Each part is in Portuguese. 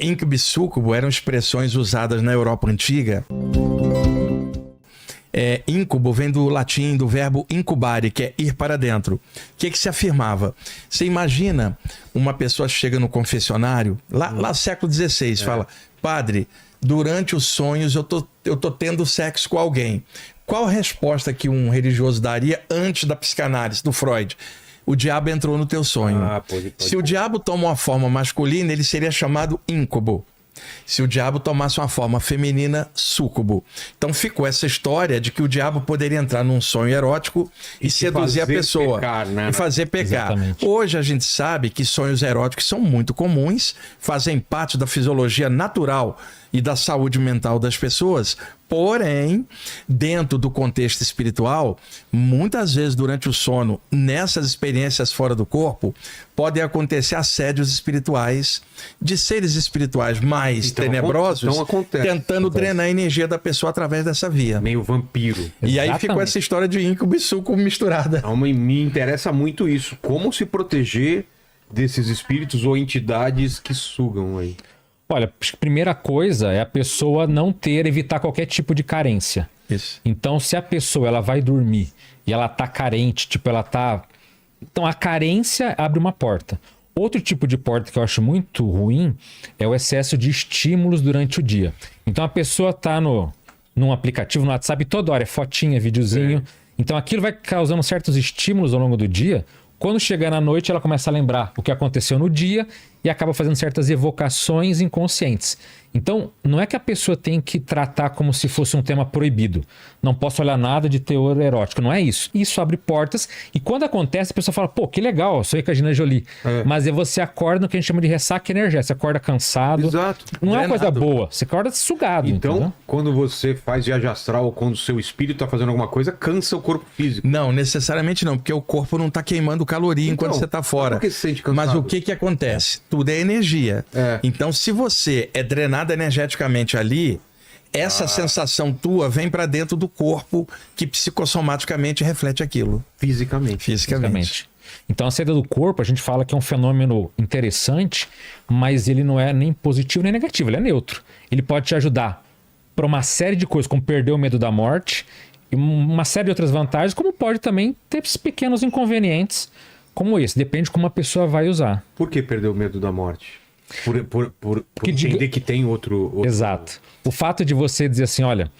Íncube e súcubo eram expressões usadas na Europa Antiga. Íncubo vem do latim, do verbo incubare, que é ir para dentro. O que se afirmava? Você imagina uma pessoa chega no confessionário, lá século XVI, fala: padre, durante os sonhos eu tô tendo sexo com alguém. Qual a resposta que um religioso daria antes da psicanálise, do Freud? O diabo entrou no teu sonho. Pode. Se o diabo toma uma forma masculina, ele seria chamado íncubo. Se o diabo tomasse uma forma feminina, súcubo. Então ficou essa história de que o diabo poderia entrar num sonho erótico e seduzir a pessoa. Pecar, né? E fazer pecar. Exatamente. Hoje a gente sabe que sonhos eróticos são muito comuns, fazem parte da fisiologia natural e da saúde mental das pessoas. Porém, dentro do contexto espiritual, muitas vezes durante o sono, nessas experiências fora do corpo, podem acontecer assédios espirituais de seres espirituais mais tenebrosos, tentando drenar a energia da pessoa através dessa via. Meio vampiro. E aí ficou essa história de íncubo e súcubo misturada. Me interessa muito isso. Como se proteger desses espíritos ou entidades que sugam aí? Olha, a primeira coisa é a pessoa não evitar qualquer tipo de carência. Isso. Então, se a pessoa ela vai dormir e ela tá carente, Então, a carência abre uma porta. Outro tipo de porta que eu acho muito ruim é o excesso de estímulos durante o dia. Então, a pessoa tá num aplicativo, no WhatsApp, toda hora é fotinha, videozinho. Então, aquilo vai causando certos estímulos ao longo do dia. Quando chegar na noite, ela começa a lembrar o que aconteceu no dia e acaba fazendo certas evocações inconscientes. Então, não é que a pessoa tem que tratar como se fosse um tema proibido. Não posso olhar nada de teor erótico. Não é isso. Isso abre portas e quando acontece, a pessoa fala, pô, que legal, sonhei com a Angelina Jolie. Mas você acorda no que a gente chama de ressaca energética. Você acorda cansado. Exato. Não é uma coisa boa. Você acorda sugado. Então, entendeu? quando você faz viagem astral ou quando o seu espírito está fazendo alguma coisa, cansa o corpo físico. Não, necessariamente não, porque o corpo não está queimando caloria enquanto você está fora. Por que você sente cansado? Mas o que acontece? Tudo é energia. Então, se você é drenado energeticamente ali, essa sensação tua vem para dentro do corpo que psicossomaticamente reflete aquilo. Fisicamente. Então a saída do corpo, a gente fala que é um fenômeno interessante, mas ele não é nem positivo nem negativo, ele é neutro. Ele pode te ajudar para uma série de coisas, como perder o medo da morte, e uma série de outras vantagens, como pode também ter esses pequenos inconvenientes como esse. Depende de como a pessoa vai usar. Por que perder o medo da morte? Por entender que tem outro... Exato. O fato de você dizer assim, olha,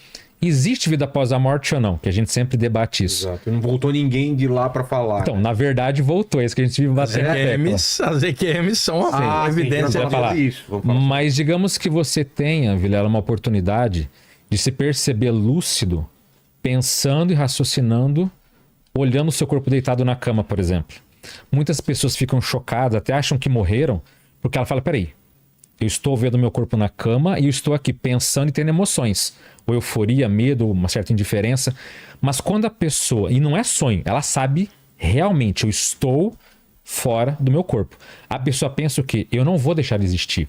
existe vida após a morte ou não? Que a gente sempre debate isso. Exato. Não voltou ninguém de lá para falar. Então, na verdade, voltou. É isso que a gente vive batendo na tecla. As EQMs são a evidência de falar. Isso. Mas digamos que você tenha, Vilela, uma oportunidade de se perceber lúcido, pensando e raciocinando, olhando o seu corpo deitado na cama, por exemplo. Muitas pessoas ficam chocadas, até acham que morreram, porque ela fala, peraí, eu estou vendo meu corpo na cama e eu estou aqui pensando e tendo emoções. Ou euforia, medo, uma certa indiferença. Mas quando a pessoa, e não é sonho, ela sabe realmente, eu estou fora do meu corpo. A pessoa pensa o quê? Eu não vou deixar de existir.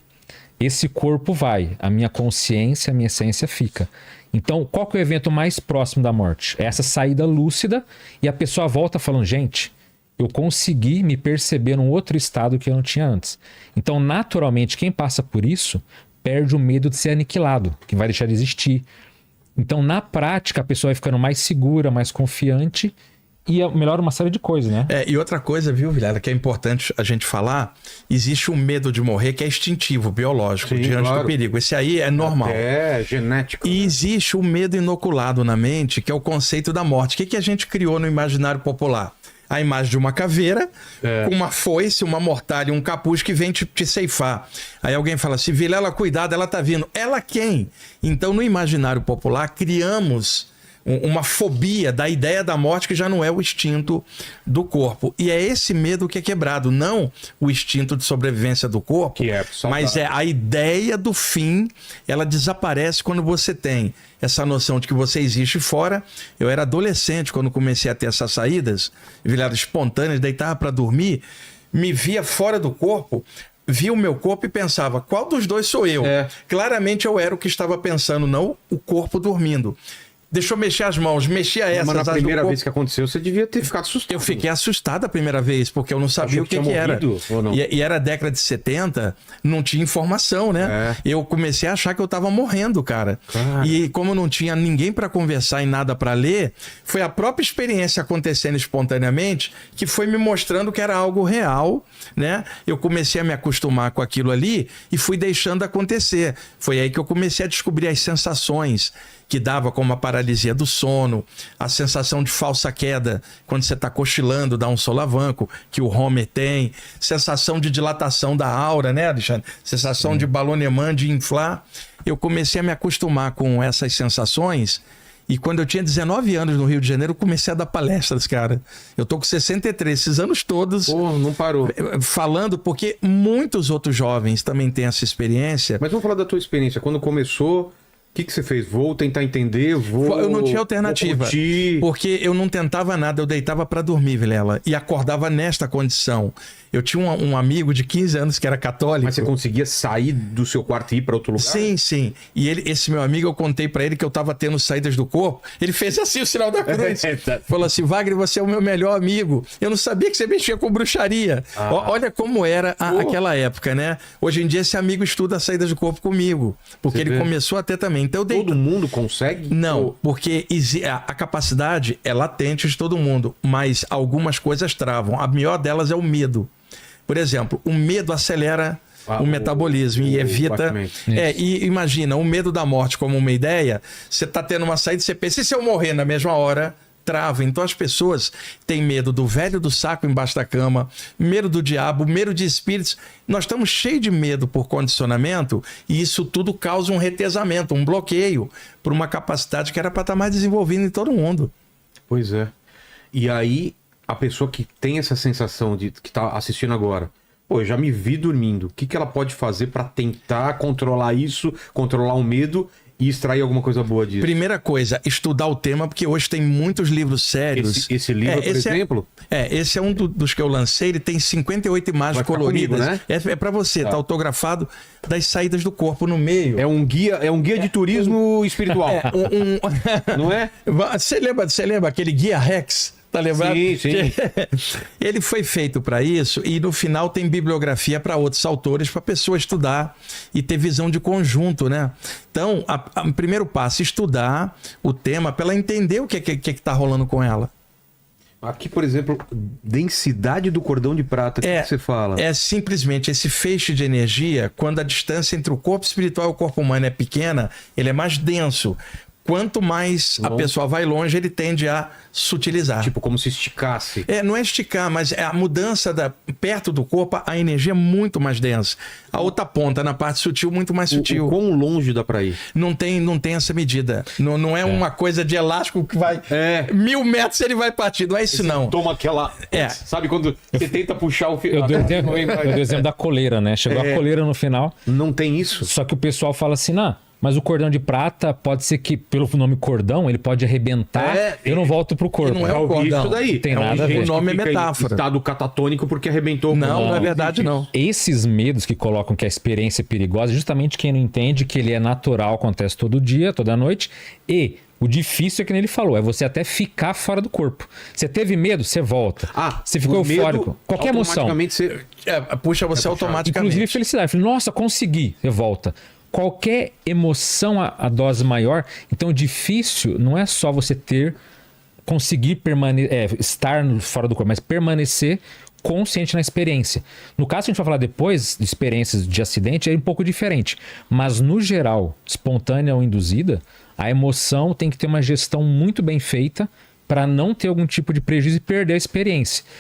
Esse corpo vai, a minha consciência, a minha essência fica. Então, qual que é o evento mais próximo da morte? É essa saída lúcida e a pessoa volta falando, gente, eu consegui me perceber num outro estado que eu não tinha antes. Então, naturalmente, quem passa por isso perde o medo de ser aniquilado, que vai deixar de existir. Então, na prática, a pessoa vai ficando mais segura, mais confiante e melhora uma série de coisas, né? E outra coisa, viu, Vilela, que é importante a gente falar, existe um medo de morrer que é instintivo, biológico, diante do perigo. Esse aí é normal. É genético. E existe um medo inoculado na mente, que é o conceito da morte. O que a gente criou no imaginário popular? A imagem de uma caveira, com uma foice, uma mortalha e um capuz que vem te ceifar. Aí alguém fala assim, Vilela, cuidado, ela tá vindo. Ela quem? Então, no imaginário popular, criamos uma fobia da ideia da morte que já não é o instinto do corpo. E é esse medo que é quebrado, não o instinto de sobrevivência do corpo, mas é a ideia do fim, ela desaparece quando você tem essa noção de que você existe fora. Eu era adolescente quando comecei a ter essas saídas, viradas espontâneas, deitava para dormir, me via fora do corpo, via o meu corpo e pensava, qual dos dois sou eu? Claramente eu era o que estava pensando, não o corpo dormindo. deixa eu mexer as mãos, mexia essas. Mas na as do primeira corpo. vez que aconteceu, você devia ter ficado assustado. Eu fiquei assustado a primeira vez, porque eu não sabia Achou o que, que que tinha era. morrido, ou não? E era década de 70, não tinha informação, né? Eu comecei a achar que eu tava morrendo, cara. E como não tinha ninguém para conversar e nada para ler, foi a própria experiência acontecendo espontaneamente que foi me mostrando que era algo real, né? Eu comecei a me acostumar com aquilo ali e fui deixando acontecer. Foi aí que eu comecei a descobrir as sensações que dava, como a paralisia do sono, a sensação de falsa queda, quando você está cochilando, dá um solavanco, que o Homer tem, sensação de dilatação da aura, né, Alexandre? Sensação de balonemã, de inflar. Eu comecei a me acostumar com essas sensações e quando eu tinha 19 anos no Rio de Janeiro, eu comecei a dar palestras, cara. Eu tô com 63, esses anos todos... Pô, não parou. Falando, porque muitos outros jovens também têm essa experiência. Mas vamos falar da tua experiência. Quando começou... O que você fez? Vou tentar entender, Eu não tinha alternativa, porque eu não tentava nada, eu deitava para dormir, Vilela, e acordava nesta condição. Eu tinha um amigo de 15 anos que era católico. Mas você conseguia sair do seu quarto e ir para outro lugar? Sim, sim. E esse meu amigo, eu contei para ele que eu tava tendo saídas do corpo. Ele fez assim o sinal da cruz. Falou assim, Wagner, você é o meu melhor amigo. Eu não sabia que você mexia com bruxaria. Olha como era aquela época, né? Hoje em dia esse amigo estuda as saídas do corpo comigo, porque ele começou a ter também. Então, todo mundo consegue? Não, porque a capacidade é latente de todo mundo, mas algumas coisas travam. A melhor delas é o medo. Por exemplo, o medo acelera o metabolismo e evita... E imagina, o medo da morte como uma ideia, você está tendo uma saída e você pensa, e se eu morrer na mesma hora... Trava. Então as pessoas têm medo do velho do saco embaixo da cama, medo do diabo, medo de espíritos. Nós estamos cheios de medo por condicionamento e isso tudo causa um retesamento, um bloqueio para uma capacidade que era para estar mais desenvolvida em todo mundo. Pois é. E aí, a pessoa que tem essa sensação de que está assistindo agora, pô, eu já me vi dormindo. O que ela pode fazer para tentar controlar isso, controlar o medo e extrair alguma coisa boa disso? Primeira coisa, estudar o tema, porque hoje tem muitos livros sérios. Esse livro, por exemplo? Esse é um dos que eu lancei, ele tem 58 imagens coloridas. Comigo, né? É para você, tá autografado, das saídas do corpo no meio. É um guia de turismo espiritual. Não é? Você lembra aquele guia Rex? Tá lembrado? Sim. Ele foi feito para isso e no final tem bibliografia para outros autores, para a pessoa estudar e ter visão de conjunto, né? Então, o primeiro passo é estudar o tema para ela entender o que tá rolando com ela. Aqui, por exemplo, densidade do cordão de prata, o que você fala? É simplesmente esse feixe de energia, quando a distância entre o corpo espiritual e o corpo humano é pequena, ele é mais denso. Quanto mais a pessoa vai longe, ele tende a sutilizar. Tipo, como se esticasse. Não é esticar, mas é a mudança perto do corpo, a energia é muito mais densa. A outra ponta, na parte sutil, muito mais sutil. O quão longe dá pra ir? Não tem essa medida. Não é uma coisa de elástico que vai... 1000 metros ele vai partir. Não é isso, não. Toma aquela... Sabe quando você tenta puxar o fio? Eu dei o exemplo da coleira, né? Chegou a coleira no final. Não tem isso? Só que o pessoal fala assim, mas o cordão de prata pode ser que, pelo nome cordão, ele pode arrebentar. Eu não volto pro corpo. Não é o cordão. Isso daí. Tem nada a ver. O nome é metáfora. Estado catatônico porque arrebentou. Não é verdade, não. Esses medos que colocam que a experiência é perigosa, justamente quem não entende que ele é natural, acontece todo dia, toda noite. E o difícil é que nem ele falou, é você até ficar fora do corpo. Você teve medo, você volta. Você ficou eufórico. Qualquer emoção. Você... puxa você automaticamente. Inclusive felicidade. Nossa, consegui. Você volta. Qualquer emoção a dose maior, então o difícil não é só você conseguir estar fora do corpo, mas permanecer consciente na experiência. No caso que a gente vai falar depois de experiências de acidente, é um pouco diferente. Mas no geral, espontânea ou induzida, a emoção tem que ter uma gestão muito bem feita para não ter algum tipo de prejuízo e perder a experiência.